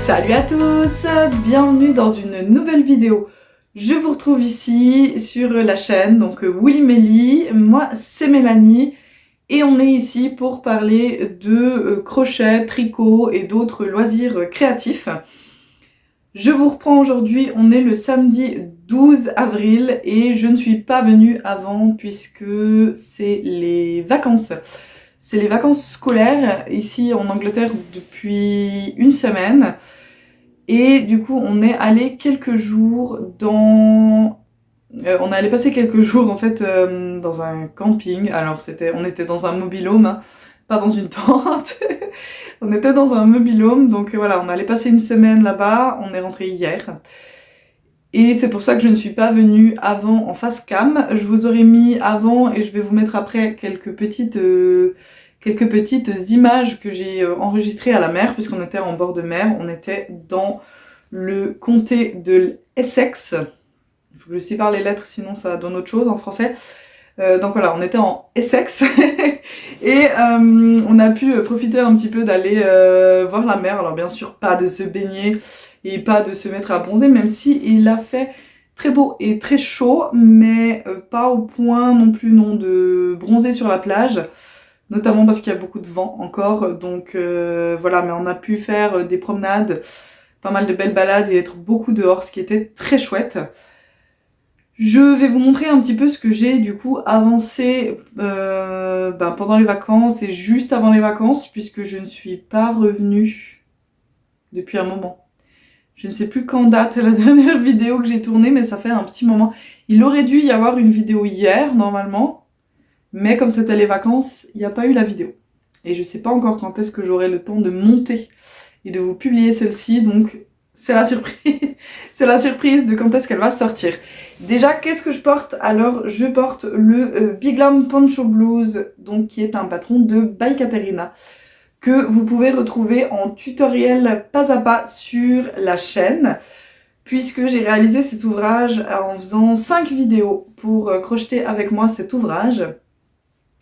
Salut à tous, bienvenue dans une nouvelle vidéo. Je vous retrouve ici sur la chaîne, donc Woolly Melly, moi c'est Mélanie et on est ici pour parler de crochet, tricot et d'autres loisirs créatifs. Je vous reprends aujourd'hui, on est le samedi 12 avril et je ne suis pas venue avant puisque c'est les vacances. C'est les vacances scolaires ici en Angleterre depuis une semaine. Et du coup, on est allé quelques jours dans... on est allé passer quelques jours en fait dans un camping. Alors on était dans un mobil-home, hein, pas dans une tente. On était dans un mobil-home, donc voilà, on allait passer une semaine là-bas. On est rentré hier. Et c'est pour ça que je ne suis pas venue avant en face cam. Je vous aurais mis avant et je vais vous mettre après quelques petites images que j'ai enregistrées à la mer, puisqu'on était en bord de mer. On était dans le comté de Essex. Il faut que je sépare les lettres, sinon ça donne autre chose en français. Donc voilà, on était en Essex et on a pu profiter un petit peu d'aller voir la mer. Alors bien sûr, pas de se baigner et pas de se mettre à bronzer, même si il a fait très beau et très chaud, mais pas au point non plus de bronzer sur la plage, notamment parce qu'il y a beaucoup de vent encore. Donc voilà, mais on a pu faire des promenades, pas mal de belles balades et être beaucoup dehors, ce qui était très chouette. Je vais vous montrer un petit peu ce que j'ai du coup avancé pendant les vacances et juste avant les vacances, puisque je ne suis pas revenue depuis un moment. Je ne sais plus quand date la dernière vidéo que j'ai tournée, mais ça fait un petit moment. Il aurait dû y avoir une vidéo hier normalement, mais comme c'était les vacances, il n'y a pas eu la vidéo. Et je ne sais pas encore quand est-ce que j'aurai le temps de monter et de vous publier celle-ci, donc c'est la surprise. C'est la surprise de quand est-ce qu'elle va sortir. Déjà, qu'est-ce que je porte? Alors, je porte le Big Lam Poncho Blues, donc qui est un patron de By Caterina, que vous pouvez retrouver en tutoriel pas à pas sur la chaîne, puisque j'ai réalisé cet ouvrage en faisant 5 vidéos pour crocheter avec moi cet ouvrage.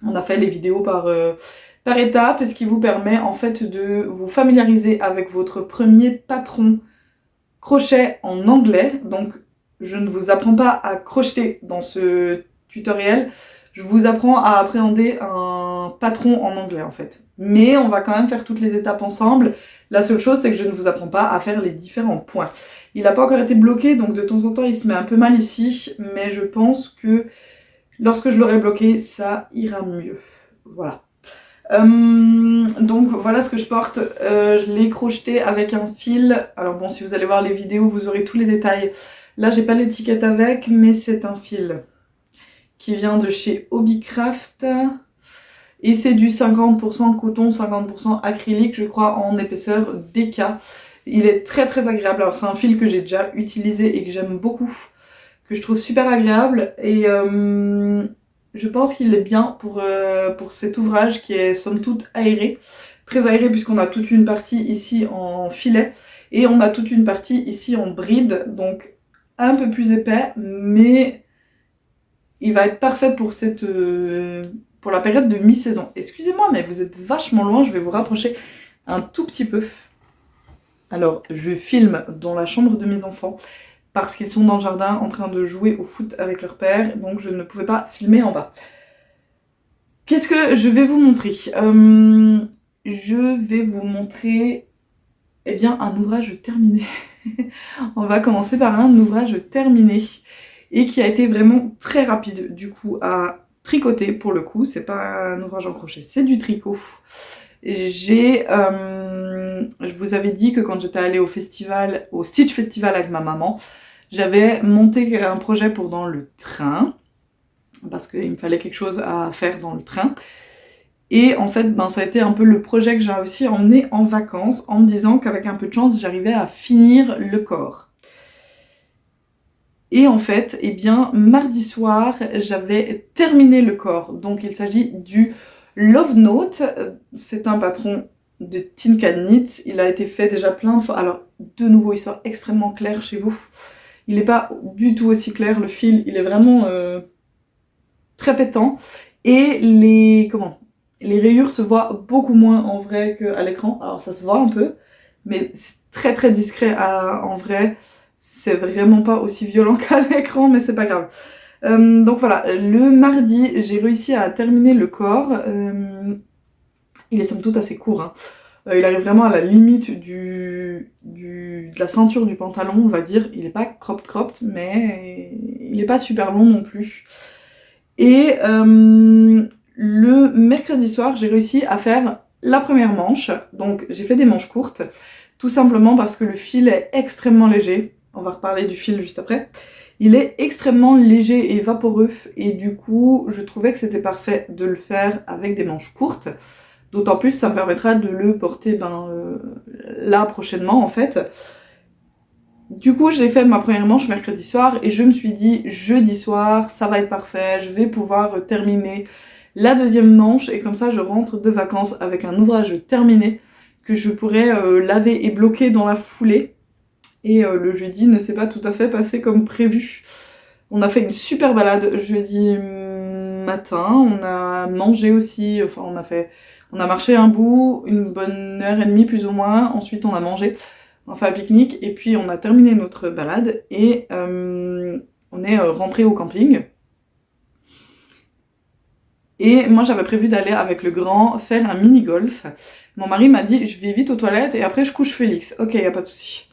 On a fait les vidéos par étapes, ce qui vous permet en fait de vous familiariser avec votre premier patron crochet en anglais. Donc je ne vous apprends pas à crocheter dans ce tutoriel, je vous apprends à appréhender un patron en anglais en fait. Mais on va quand même faire toutes les étapes ensemble. La seule chose, c'est que je ne vous apprends pas à faire les différents points. Il n'a pas encore été bloqué, donc de temps en temps il se met un peu mal ici, mais je pense que lorsque je l'aurai bloqué, ça ira mieux. Voilà. Donc voilà ce que je porte. Je l'ai crocheté avec un fil. Alors bon, si vous allez voir les vidéos, vous aurez tous les détails. Là, j'ai pas l'étiquette avec, mais c'est un fil qui vient de chez Hobbycraft. Et c'est du 50% coton, 50% acrylique, je crois, en épaisseur DK. Il est très très agréable. Alors c'est un fil que j'ai déjà utilisé et que j'aime beaucoup, que je trouve super agréable. Et je pense qu'il est bien pour cet ouvrage qui est somme toute aéré. Très aéré puisqu'on a toute une partie ici en filet et on a toute une partie ici en bride. Donc un peu plus épais, mais il va être parfait pour pour la période de mi-saison. Excusez-moi, mais vous êtes vachement loin, je vais vous rapprocher un tout petit peu. Alors, je filme dans la chambre de mes enfants parce qu'ils sont dans le jardin en train de jouer au foot avec leur père, donc je ne pouvais pas filmer en bas. Qu'est-ce que je vais vous montrer? Je vais vous montrer eh bien, un ouvrage terminé. On va commencer par un ouvrage terminé et qui a été vraiment très rapide du coup à tricoter pour le coup. C'est pas un ouvrage en crochet, c'est du tricot. Je vous avais dit que quand j'étais allée au festival, au Stitch Festival avec ma maman, j'avais monté un projet pour dans le train parce qu'il me fallait quelque chose à faire dans le train. Et en fait, ça a été un peu le projet que j'ai aussi emmené en vacances en me disant qu'avec un peu de chance, j'arrivais à finir le corps. Et en fait, eh bien, mardi soir, j'avais terminé le corps. Donc il s'agit du Love Note. C'est un patron de Tin Can Knit. Il a été fait déjà plein de fois. Alors, de nouveau, il sort extrêmement clair chez vous. Il n'est pas du tout aussi clair, le fil. Il est vraiment très pétant. Et les rayures se voient beaucoup moins en vrai qu'à l'écran. Alors ça se voit un peu, mais c'est très très discret en vrai. C'est vraiment pas aussi violent qu'à l'écran, mais c'est pas grave. Donc voilà, le mardi, j'ai réussi à terminer le corps. Il est somme toute assez court, hein. Il arrive vraiment à la limite de la ceinture du pantalon, on va dire. Il est pas cropped, mais il est pas super long non plus. Et le mercredi soir, j'ai réussi à faire la première manche. Donc j'ai fait des manches courtes, tout simplement parce que le fil est extrêmement léger. On va reparler du fil juste après. Il est extrêmement léger et vaporeux, et du coup, je trouvais que c'était parfait de le faire avec des manches courtes. D'autant plus, ça me permettra de le porter là prochainement en fait. Du coup, j'ai fait ma première manche mercredi soir et je me suis dit jeudi soir, ça va être parfait, je vais pouvoir terminer la deuxième manche et comme ça je rentre de vacances avec un ouvrage terminé que je pourrais laver et bloquer dans la foulée. Et le jeudi ne s'est pas tout à fait passé comme prévu. On a fait une super balade jeudi matin, on a mangé aussi, enfin on a marché un bout, une bonne heure et demie plus ou moins, ensuite on a mangé, on a fait un pique-nique, et puis on a terminé notre balade, et on est rentré au camping. Et moi j'avais prévu d'aller avec le grand faire un mini-golf. Mon mari m'a dit je vais vite aux toilettes et après je couche Félix. Ok, y a pas de souci.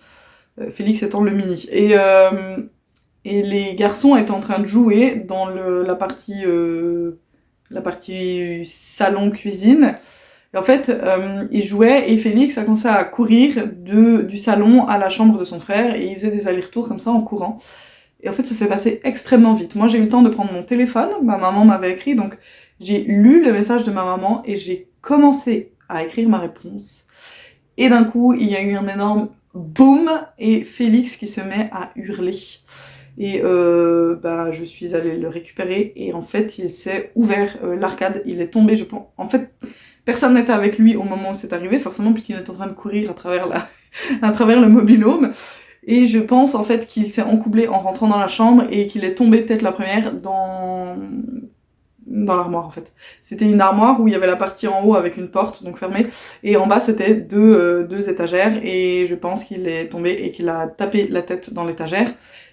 Félix étant le mini. Et les garçons étaient en train de jouer dans la partie salon-cuisine. Et en fait, ils jouaient et Félix a commencé à courir du salon à la chambre de son frère et il faisait des allers-retours comme ça en courant. Et en fait, ça s'est passé extrêmement vite. Moi, j'ai eu le temps de prendre mon téléphone, ma maman m'avait écrit, donc j'ai lu le message de ma maman et j'ai commencé à écrire ma réponse. Et d'un coup, il y a eu un énorme boum et Félix qui se met à hurler. Et je suis allée le récupérer et en fait il s'est ouvert l'arcade, il est tombé, je pense. En fait, personne n'était avec lui au moment où c'est arrivé, forcément, puisqu'il était en train de courir à travers le mobil-home. Et je pense en fait qu'il s'est encoublé en rentrant dans la chambre et qu'il est tombé tête la première dans l'armoire en fait. C'était une armoire où il y avait la partie en haut avec une porte, donc fermée, et en bas c'était deux étagères, et je pense qu'il est tombé et qu'il a tapé la tête dans l'étagère.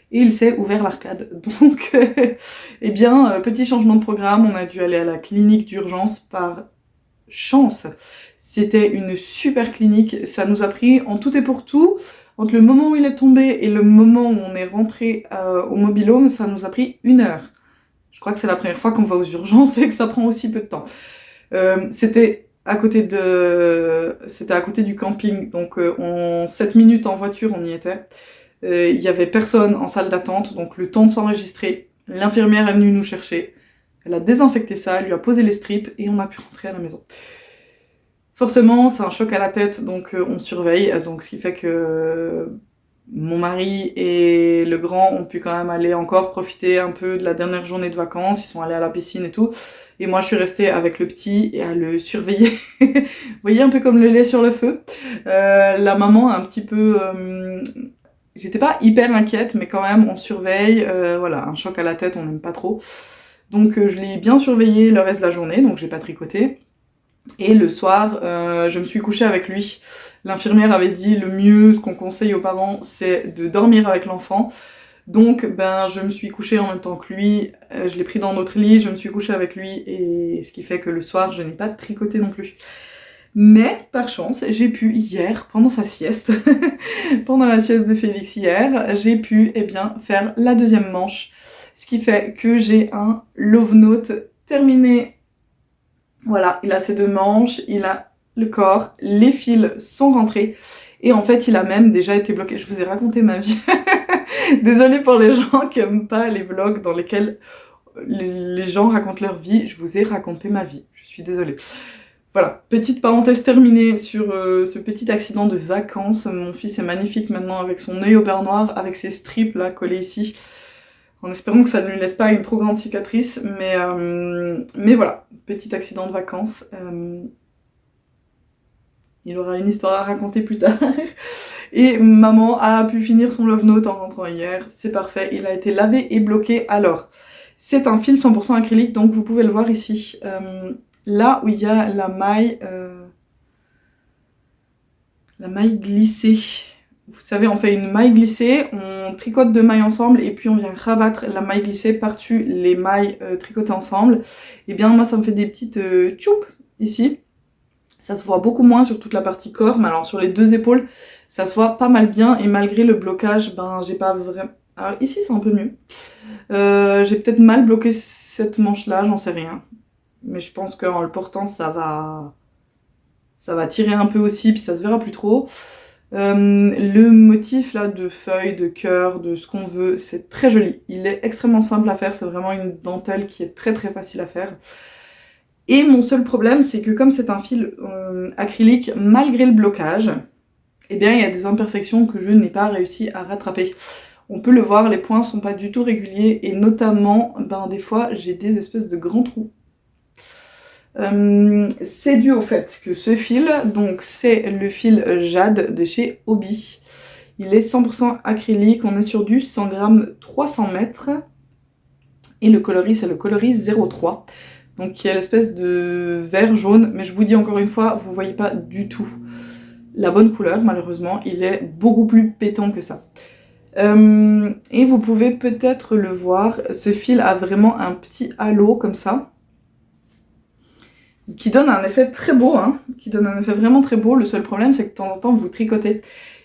Et il s'est ouvert l'arcade. Donc, petit changement de programme, on a dû aller à la clinique d'urgence par chance. C'était une super clinique, ça nous a pris en tout et pour tout, entre le moment où il est tombé et le moment où on est rentré au mobil-home, ça nous a pris 1 heure. Je crois que c'est la première fois qu'on va aux urgences et que ça prend aussi peu de temps. C'était à côté du camping, donc en 7 minutes en voiture on y était. Il y avait personne en salle d'attente, donc le temps de s'enregistrer, l'infirmière est venue nous chercher, elle a désinfecté ça, elle lui a posé les strips et on a pu rentrer à la maison. Forcément, c'est un choc à la tête, donc on surveille, donc ce qui fait que mon mari et le grand ont pu quand même aller encore profiter un peu de la dernière journée de vacances, ils sont allés à la piscine et tout, et moi je suis restée avec le petit et à le surveiller. Vous voyez, un peu comme le lait sur le feu. La maman a un petit peu... J'étais pas hyper inquiète, mais quand même, on surveille. Voilà, un choc à la tête, on n'aime pas trop. Donc je l'ai bien surveillé le reste de la journée, donc j'ai pas tricoté. Et le soir, je me suis couchée avec lui. L'infirmière avait dit le mieux, ce qu'on conseille aux parents, c'est de dormir avec l'enfant. Donc je me suis couchée en même temps que lui, je l'ai pris dans notre lit, je me suis couchée avec lui, et ce qui fait que le soir, je n'ai pas tricoté non plus. Mais, par chance, j'ai pu hier, pendant sa sieste, pendant la sieste de Félix hier, j'ai pu faire la deuxième manche. Ce qui fait que j'ai un love note terminé. Voilà, il a ses 2 manches, il a le corps, les fils sont rentrés. Et en fait, il a même déjà été bloqué. Je vous ai raconté ma vie. Désolée pour les gens qui aiment pas les vlogs dans lesquels les gens racontent leur vie. Je vous ai raconté ma vie. Je suis désolée. Voilà, petite parenthèse terminée sur ce petit accident de vacances. Mon fils est magnifique maintenant avec son œil au beurre noir, avec ses strips là collés ici, en espérant que ça ne lui laisse pas une trop grande cicatrice. Mais voilà, petit accident de vacances. Il aura une histoire à raconter plus tard. Et maman a pu finir son love note en rentrant hier. C'est parfait, il a été lavé et bloqué. Alors, c'est un fil 100% acrylique, donc vous pouvez le voir ici. Là où il y a la maille glissée, savez, on fait une maille glissée, on tricote 2 mailles ensemble et puis on vient rabattre la maille glissée par-dessus les mailles tricotées ensemble. Et bien moi ça me fait des petites tchoupes ici. Ça se voit beaucoup moins sur toute la partie corps, mais alors sur les 2 épaules, ça se voit pas mal bien. Et malgré le blocage, ben j'ai pas vraiment... Alors ici c'est un peu mieux. J'ai peut-être mal bloqué cette manche-là, j'en sais rien. Mais je pense qu'en le portant, ça va tirer un peu aussi, puis ça se verra plus trop. Le motif là de feuilles, de cœur, de ce qu'on veut, c'est très joli. Il est extrêmement simple à faire, c'est vraiment une dentelle qui est très très facile à faire. Et mon seul problème, c'est que comme c'est un fil acrylique, malgré le blocage, eh bien il y a des imperfections que je n'ai pas réussi à rattraper. On peut le voir, les points sont pas du tout réguliers et notamment, ben, des fois, j'ai des espèces de grands trous. C'est dû au fait que ce fil, donc c'est le fil Jade de chez Hobbii. Il est 100% acrylique, on est sur du 100 grammes 300 mètres. Et le coloris, c'est le coloris 03. Donc qui est l'espèce de vert jaune, mais je vous dis encore une fois, vous voyez pas du tout la bonne couleur, malheureusement. Il est beaucoup plus pétant que ça. Et vous pouvez peut-être le voir, ce fil a vraiment un petit halo comme ça, qui donne un effet très beau, hein, qui donne un effet vraiment très beau. Le seul problème, c'est que de temps en temps, vous tricotez.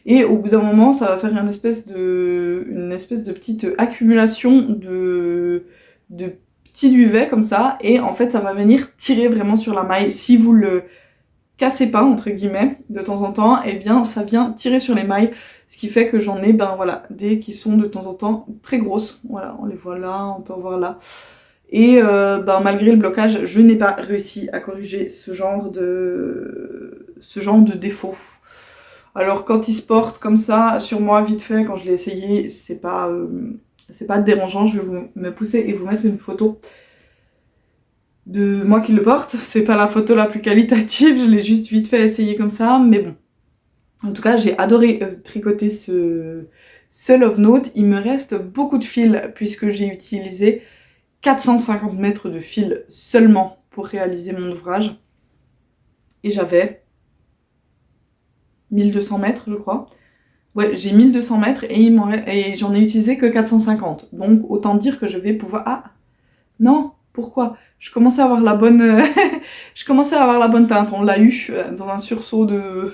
Et au bout d'un moment, ça va faire une espèce de petite accumulation de petits duvets comme ça. Et en fait, ça va venir tirer vraiment sur la maille. Si vous le cassez pas, entre guillemets, de temps en temps, et bien ça vient tirer sur les mailles. Ce qui fait que j'en ai, ben voilà, des qui sont de temps en temps très grosses. Voilà, on les voit là, on peut en voir là. Et ben, malgré le blocage, je n'ai pas réussi à corriger ce genre de défaut. Alors quand il se porte comme ça, sur moi, vite fait, quand je l'ai essayé, c'est pas dérangeant. Je vais me pousser et vous mettre une photo de moi qui le porte. C'est pas la photo la plus qualitative, je l'ai juste vite fait essayer comme ça, mais bon. En tout cas, j'ai adoré tricoter ce Love Note. Il me reste beaucoup de fils puisque j'ai utilisé 450 mètres de fil seulement pour réaliser mon ouvrage. Et j'avais 1200 mètres, je crois. Ouais, j'ai 1200 mètres et j'en ai utilisé que 450. Donc, autant dire que je vais pouvoir... Ah non, pourquoi? Je commençais à avoir la bonne... je commençais à avoir la bonne teinte. On l'a eu dans un sursaut de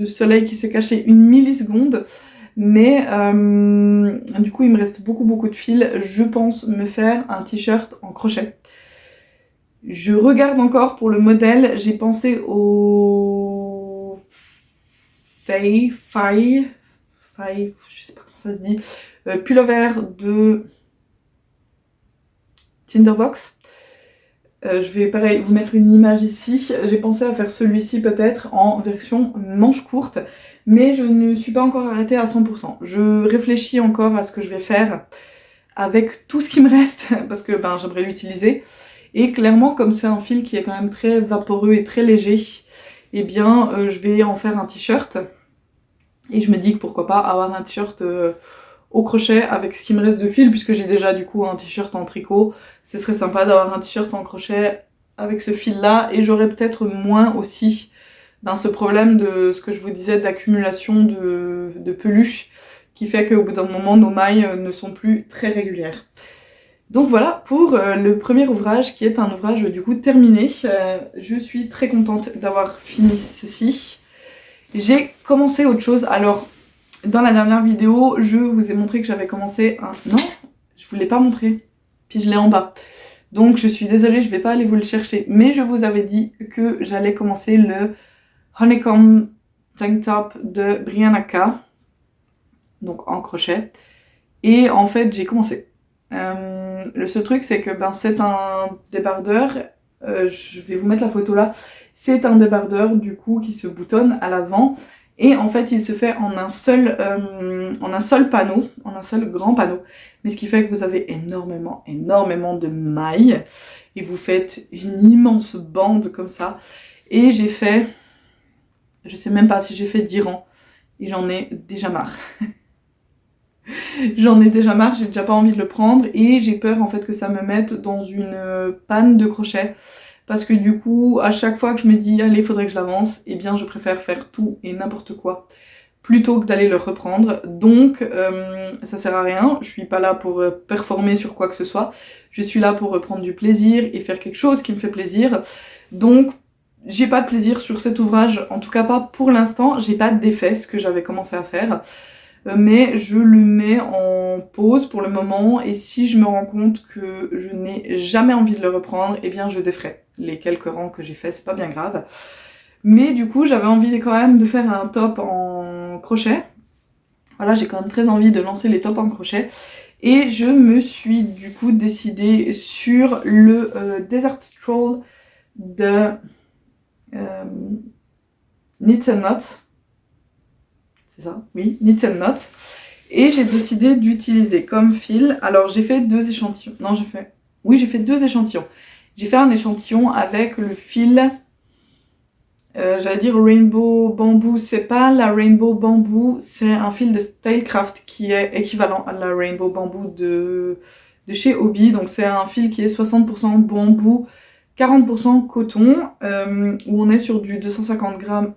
soleil qui s'est caché une milliseconde. Mais du coup, il me reste beaucoup de fils. Je pense me faire un t-shirt en crochet. Je regarde encore pour le modèle. J'ai pensé au je sais pas comment ça se dit, pullover de Tinderbox. Je vais pareil vous mettre une image ici. J'ai pensé à faire celui-ci peut-être en version manche courte, mais je ne suis pas encore arrêtée à 100%. Je réfléchis encore à ce que je vais faire avec tout ce qui me reste, parce que ben, j'aimerais l'utiliser. Et clairement, comme c'est un fil qui est quand même très vaporeux et très léger, eh bien je vais en faire un t-shirt. Et je me dis que pourquoi pas avoir un t-shirt au crochet avec ce qui me reste de fil, puisque j'ai déjà du coup un t-shirt en tricot. Ce serait sympa d'avoir un t-shirt en crochet avec ce fil là, et j'aurais peut-être moins aussi ce problème de ce que je vous disais d'accumulation de peluche, qui fait qu'au bout d'un moment nos mailles ne sont plus très régulières. Donc voilà pour le premier ouvrage qui est un ouvrage du coup terminé. Je suis très contente d'avoir fini ceci. J'ai commencé autre chose. Alors dans la dernière vidéo, je vous ai montré que j'avais commencé un... Non, je vous l'ai pas montré. Puis je l'ai en bas. Donc je suis désolée, je vais pas aller vous le chercher. Mais je vous avais dit que j'allais commencer le Honeycomb Tank Top de Brianna K. Donc en crochet. Et en fait, j'ai commencé. Le seul truc, c'est que c'est un débardeur. Je vais vous mettre la photo là. C'est un débardeur du coup qui se boutonne à l'avant. Et en fait, il se fait en un seul panneau, en un seul grand panneau. Mais ce qui fait que vous avez énormément de mailles. Et vous faites une immense bande comme ça. Et j'ai fait, je sais même pas si j'ai fait 10 rangs. Et j'en ai déjà marre. J'en ai déjà marre, j'ai déjà pas envie de le prendre. Et j'ai peur en fait que ça me mette dans une panne de crochet. parce que du coup, à chaque fois que je me dis allez, il faudrait que je l'avance, eh bien je préfère faire tout et n'importe quoi plutôt que d'aller le reprendre. Donc ça sert à rien, je suis pas là pour performer sur quoi que ce soit, je suis là pour reprendre du plaisir et faire quelque chose qui me fait plaisir. Donc j'ai pas de plaisir sur cet ouvrage, en tout cas pas pour l'instant, j'ai pas défait ce que j'avais commencé à faire. Mais je le mets en pause pour le moment, et si je me rends compte que je n'ai jamais envie de le reprendre, eh bien je déferai. Les quelques rangs que j'ai fait, c'est pas bien grave. Mais du coup, j'avais envie quand même de faire un top en crochet. Voilà, j'ai quand même très envie de lancer les tops en crochet. Et je me suis du coup décidée sur le Desert Stroll de Knits and Knots. C'est ça? Oui, Knits and Knots. Et j'ai décidé d'utiliser comme fil, alors j'ai fait 2 échantillons, non j'ai fait 2 échantillons. J'ai fait un échantillon avec le fil, j'allais dire Rainbow Bamboo, c'est pas la Rainbow Bamboo, c'est un fil de Stylecraft qui est équivalent à la Rainbow Bamboo de chez Hobby, donc c'est un fil qui est 60% bambou, 40% coton, où on est sur du 250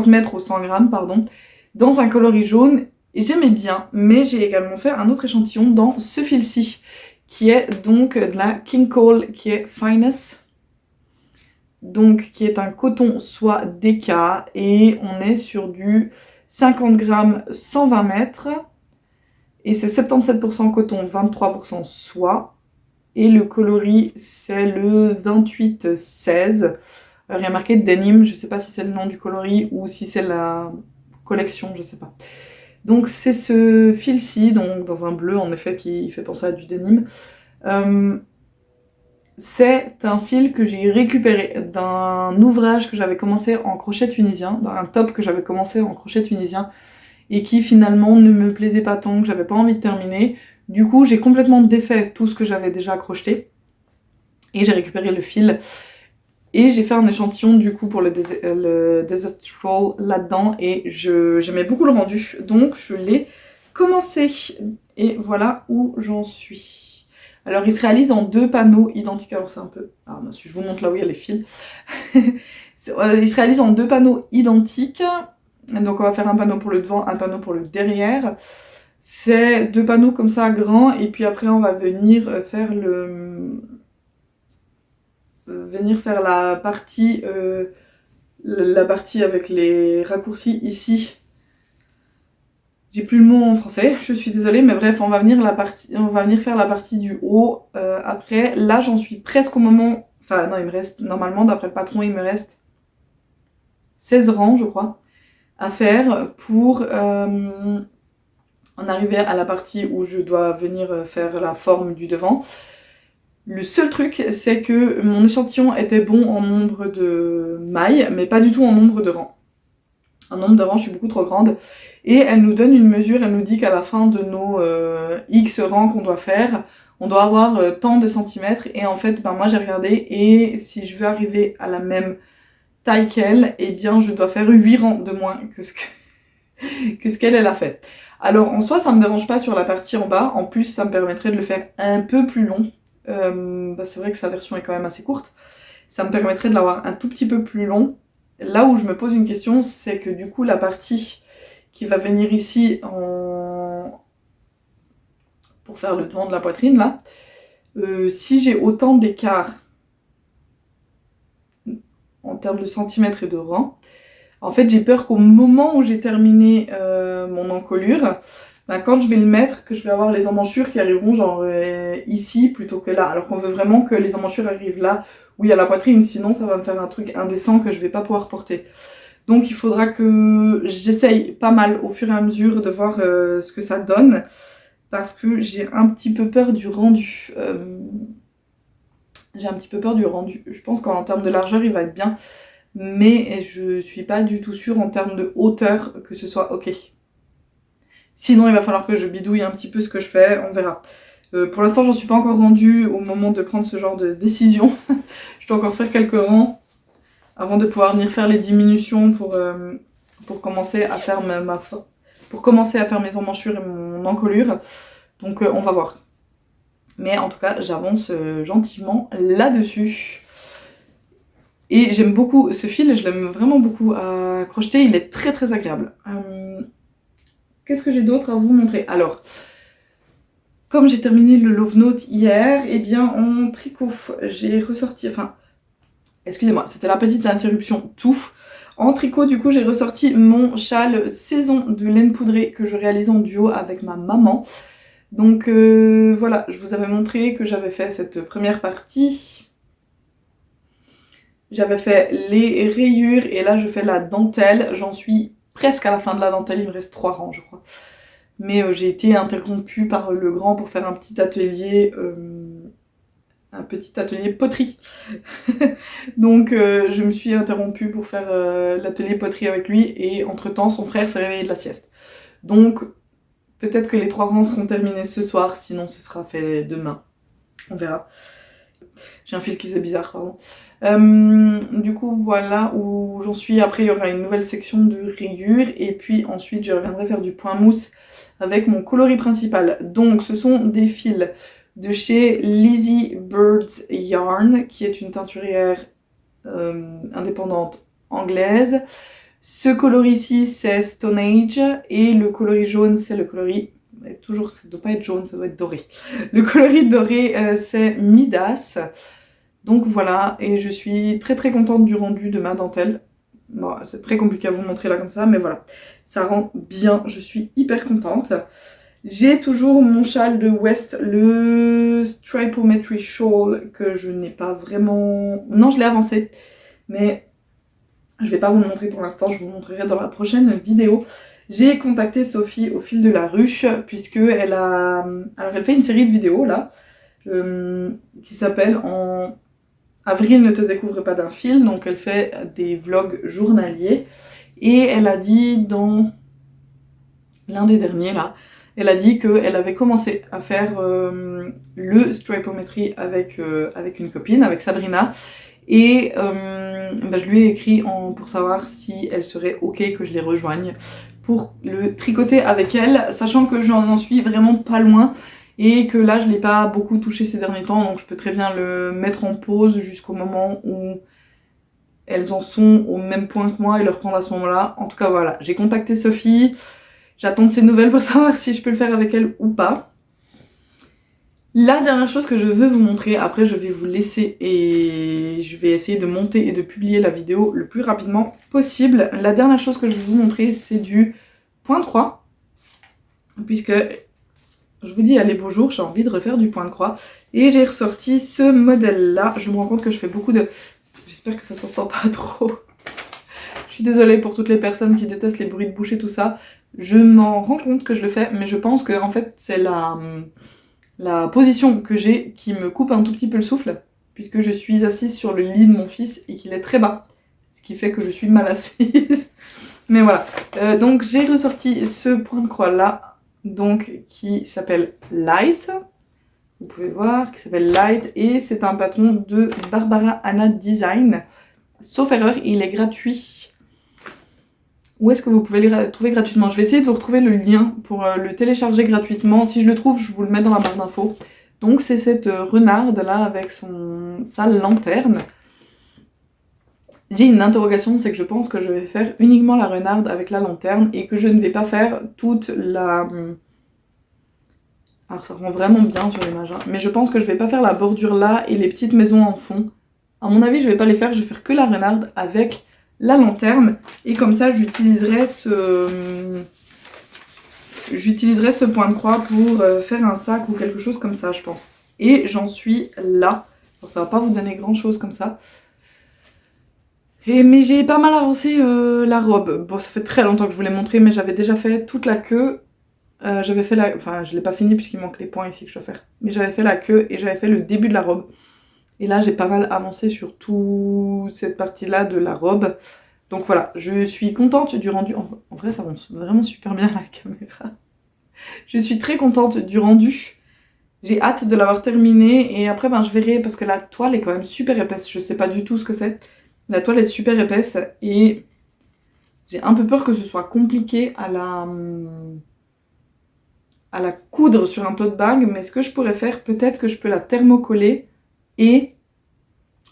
mètres au 100 grammes, pardon, dans un coloris jaune, et j'aimais bien, mais j'ai également fait un autre échantillon dans ce fil-ci, qui est donc de la King Cole, qui est Finest, donc qui est un coton soie DK, et on est sur du 50 grammes 120 mètres, et c'est 77% coton, 23% soie, et le coloris c'est le 2816. Alors il y a marqué denim, je sais pas si c'est le nom du coloris ou si c'est la collection, je sais pas. Donc c'est ce fil-ci, donc dans un bleu en effet qui fait penser à du denim. C'est un fil que j'ai récupéré d'un ouvrage que j'avais commencé en crochet tunisien, d'un top que j'avais commencé en crochet tunisien et qui finalement ne me plaisait pas tant, que j'avais pas envie de terminer. Du coup j'ai complètement défait tout ce que j'avais déjà crocheté et j'ai récupéré le fil. Et j'ai fait un échantillon du coup pour le Desert Stroll là-dedans, et j'aimais beaucoup le rendu, donc je l'ai commencé. Et voilà où j'en suis. Alors il se réalise en 2 panneaux identiques, alors c'est un peu... Ah non, si je vous montre là où il y a les fils. Il se réalise en 2 panneaux identiques, donc on va faire un panneau pour le devant, un panneau pour le derrière. C'est 2 panneaux comme ça grands, et puis après on va venir faire la partie avec les raccourcis ici. J'ai plus le mot en français, je suis désolée, mais bref, on va venir faire la partie du haut. Après, là, j'en suis presque au moment... Enfin, non, il me reste, normalement, d'après le patron, il me reste 16 rangs, je crois, à faire pour en arriver à la partie où je dois venir faire la forme du devant. Le seul truc, c'est que mon échantillon était bon en nombre de mailles, mais pas du tout en nombre de rangs. En nombre de rangs, je suis beaucoup trop grande. Et elle nous donne une mesure, elle nous dit qu'à la fin de nos X rangs qu'on doit faire, on doit avoir tant de centimètres. Et en fait, moi j'ai regardé, et si je veux arriver à la même taille qu'elle, eh bien je dois faire 8 rangs de moins que ce qu'elle a fait. Alors en soi, ça me dérange pas sur la partie en bas. En plus, ça me permettrait de le faire un peu plus long. C'est vrai que sa version est quand même assez courte, ça me permettrait de l'avoir un tout petit peu plus long. Là où je me pose une question, c'est que du coup la partie qui va venir ici pour faire le devant de la poitrine là, si j'ai autant d'écart en termes de centimètres et de rangs, en fait j'ai peur qu'au moment où j'ai terminé mon encolure, quand je vais le mettre, que je vais avoir les emmanchures qui arriveront genre ici plutôt que là. Alors qu'on veut vraiment que les emmanchures arrivent là où il y a la poitrine, sinon ça va me faire un truc indécent que je vais pas pouvoir porter. Donc il faudra que j'essaye pas mal au fur et à mesure de voir ce que ça donne, parce que j'ai un petit peu peur du rendu. Je pense qu'en termes de largeur il va être bien, mais je suis pas du tout sûre en termes de hauteur que ce soit ok. Sinon, il va falloir que je bidouille un petit peu ce que je fais, on verra. Pour l'instant, j'en suis pas encore rendue au moment de prendre ce genre de décision. Je dois encore faire quelques rangs avant de pouvoir venir faire les diminutions pour commencer à faire mes emmanchures et mon encolure. Donc on va voir. Mais en tout cas, j'avance gentiment là-dessus. Et j'aime beaucoup ce fil, je l'aime vraiment beaucoup à crocheter, il est très très agréable. Qu'est-ce que j'ai d'autre à vous montrer? Alors, comme j'ai terminé le Love Note hier, et bien en tricot, j'ai ressorti, enfin, excusez-moi, c'était la petite interruption tout. En tricot, du coup, j'ai ressorti mon châle saison de laine poudrée que je réalise en duo avec ma maman. Donc voilà, je vous avais montré que j'avais fait cette première partie. J'avais fait les rayures et là je fais la dentelle. J'en suis presque à la fin de la dentelle, il me reste 3 rangs je crois. Mais j'ai été interrompue par le grand pour faire un petit atelier poterie. Donc je me suis interrompue pour faire l'atelier poterie avec lui et entre temps son frère s'est réveillé de la sieste. Donc peut-être que les 3 rangs seront terminés ce soir, sinon ce sera fait demain. On verra. J'ai un fil qui faisait bizarre, pardon. Du coup, voilà où j'en suis. Après, il y aura une nouvelle section de rayures. Et puis ensuite, je reviendrai faire du point mousse avec mon coloris principal. Donc, ce sont des fils de chez Lizzie Bird's Yarn, qui est une teinturière indépendante anglaise. Ce coloris-ci, c'est Stone Age. Et le coloris jaune, c'est le coloris... Toujours, ça ne doit pas être jaune, ça doit être doré. Le coloris doré, c'est Midas. Donc voilà, et je suis très très contente du rendu de ma dentelle. Bon, c'est très compliqué à vous montrer là comme ça, mais voilà. Ça rend bien, je suis hyper contente. J'ai toujours mon châle de West, le Stripometry Shawl, que je n'ai pas vraiment... Non, je l'ai avancé, mais je vais pas vous le montrer pour l'instant, je vous le montrerai dans la prochaine vidéo. J'ai contacté Sophie au fil de la ruche, puisque elle a... Alors elle fait une série de vidéos là, qui s'appelle En avril ne te découvre pas d'un fil, donc elle fait des vlogs journaliers. Et elle a dit dans l'un des derniers là, elle a dit qu'elle avait commencé à faire le stripometry avec une copine, avec Sabrina. Et je lui ai écrit pour savoir si elle serait ok que je les rejoigne pour le tricoter avec elle, sachant que j'en suis vraiment pas loin et que là je l'ai pas beaucoup touché ces derniers temps, donc je peux très bien le mettre en pause jusqu'au moment où elles en sont au même point que moi et le reprendre à ce moment-là. En tout cas voilà, j'ai contacté Sophie, j'attends de ses nouvelles pour savoir si je peux le faire avec elle ou pas. La dernière chose que je veux vous montrer, après je vais vous laisser et je vais essayer de monter et de publier la vidéo le plus rapidement possible. La dernière chose que je vais vous montrer, c'est du point de croix, puisque je vous dis allez beau jour, j'ai envie de refaire du point de croix. Et j'ai ressorti ce modèle-là, je me rends compte que je fais beaucoup de... J'espère que ça s'entend pas trop. Je suis désolée pour toutes les personnes qui détestent les bruits de bouche et tout ça. Je m'en rends compte que je le fais, mais je pense que en fait c'est la position que j'ai qui me coupe un tout petit peu le souffle, puisque je suis assise sur le lit de mon fils et qu'il est très bas, ce qui fait que je suis mal assise. Mais voilà, donc j'ai ressorti ce point de croix là, donc qui s'appelle Light, vous pouvez voir, qui s'appelle Light, et c'est un patron de Barbara Anna Design, sauf erreur, il est gratuit. Où est-ce que vous pouvez le trouver gratuitement? Je vais essayer de vous retrouver le lien pour le télécharger gratuitement. Si je le trouve, je vous le mets dans la barre d'infos. Donc c'est cette renarde là avec sa lanterne. J'ai une interrogation, c'est que je pense que je vais faire uniquement la renarde avec la lanterne et que je ne vais pas faire toute la... Alors ça rend vraiment bien sur l'image, hein. Mais je pense que je vais pas faire la bordure là et les petites maisons en fond. À mon avis, je vais pas les faire, je vais faire que la renarde avec la lanterne, et comme ça j'utiliserai ce point de croix pour faire un sac ou quelque chose comme ça, je pense. Et j'en suis là. Alors, ça va pas vous donner grand chose comme ça. Mais j'ai pas mal avancé la robe. Bon, ça fait très longtemps que je vous l'ai montré, mais j'avais déjà fait toute la queue. J'avais fait la... Enfin, je l'ai pas fini puisqu'il manque les points ici que je dois faire. Mais j'avais fait la queue et j'avais fait le début de la robe. Et là, j'ai pas mal avancé sur toute cette partie-là de la robe. Donc voilà, je suis contente du rendu. En vrai, ça avance vraiment super bien la caméra. Je suis très contente du rendu. J'ai hâte de l'avoir terminé. Et après, je verrai parce que la toile est quand même super épaisse. Je sais pas du tout ce que c'est. La toile est super épaisse et j'ai un peu peur que ce soit compliqué à à la coudre sur un tote bag, mais ce que je pourrais faire, peut-être que je peux la thermocoller et...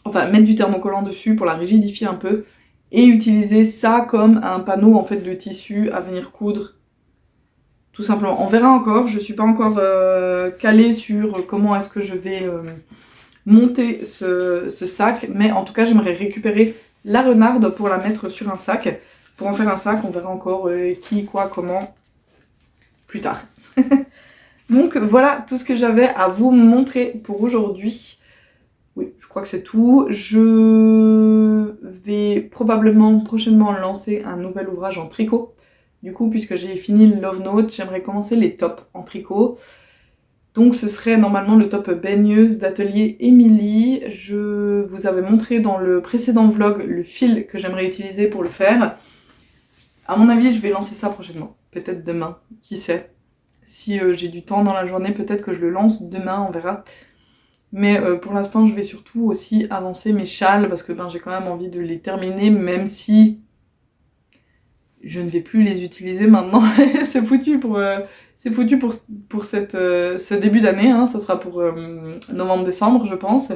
Enfin, mettre du thermocollant dessus pour la rigidifier un peu et utiliser ça comme un panneau en fait de tissu à venir coudre. Tout simplement. On verra encore, je suis pas encore calée sur comment est-ce que je vais monter ce sac, mais en tout cas j'aimerais récupérer la renarde pour la mettre sur un sac. Pour en faire un sac, on verra encore qui, quoi, comment, plus tard. Donc voilà tout ce que j'avais à vous montrer pour aujourd'hui. Oui, je crois que c'est tout. Je vais probablement prochainement lancer un nouvel ouvrage en tricot. Du coup, puisque j'ai fini le Love Note, j'aimerais commencer les tops en tricot. Donc ce serait normalement le top baigneuse d'atelier Émilie. Je vous avais montré dans le précédent vlog le fil que j'aimerais utiliser pour le faire. À mon avis, je vais lancer ça prochainement. Peut-être demain, qui sait. Si j'ai du temps dans la journée, peut-être que je le lance demain, on verra. Mais pour l'instant, je vais surtout aussi avancer mes châles parce que j'ai quand même envie de les terminer, même si je ne vais plus les utiliser maintenant. C'est foutu pour ce début d'année, hein. Ça sera pour novembre-décembre, je pense.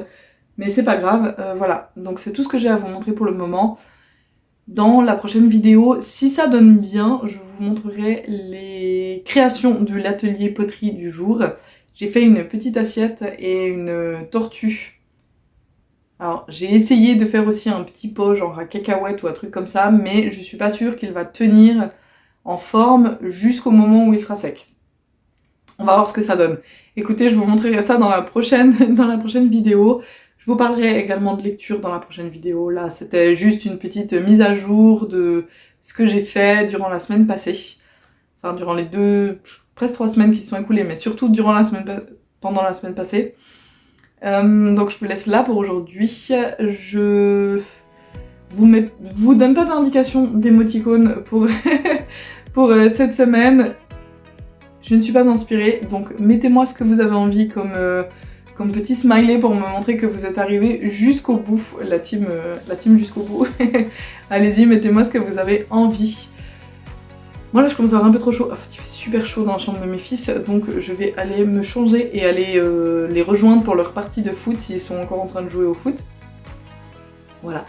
Mais c'est pas grave, voilà. Donc c'est tout ce que j'ai à vous montrer pour le moment. Dans la prochaine vidéo, si ça donne bien, je vous montrerai les créations de l'atelier poterie du jour. J'ai fait une petite assiette et une tortue. Alors, j'ai essayé de faire aussi un petit pot, genre à cacahuètes ou un truc comme ça, mais je suis pas sûre qu'il va tenir en forme jusqu'au moment où il sera sec. On va voir ce que ça donne. Écoutez, je vous montrerai ça dans la prochaine vidéo. Je vous parlerai également de lecture dans la prochaine vidéo. Là, c'était juste une petite mise à jour de ce que j'ai fait durant la semaine passée. Enfin, durant les presque 3 semaines qui se sont écoulées, mais surtout pendant la semaine passée. Donc je vous laisse là pour aujourd'hui. Je vous donne pas d'indication d'émoticône pour, pour cette semaine. Je ne suis pas inspirée, donc mettez-moi ce que vous avez envie comme petit smiley pour me montrer que vous êtes arrivé jusqu'au bout, la team jusqu'au bout. Allez-y, mettez-moi ce que vous avez envie. Moi là je commence à avoir un peu trop chaud, enfin il fait super chaud dans la chambre de mes fils, donc je vais aller me changer et aller les rejoindre pour leur partie de foot s'ils sont encore en train de jouer au foot. Voilà.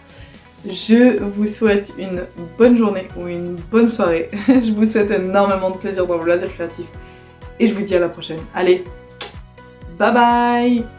Je vous souhaite une bonne journée ou une bonne soirée. Je vous souhaite énormément de plaisir dans vos loisirs créatifs. Et je vous dis à la prochaine. Allez, bye bye!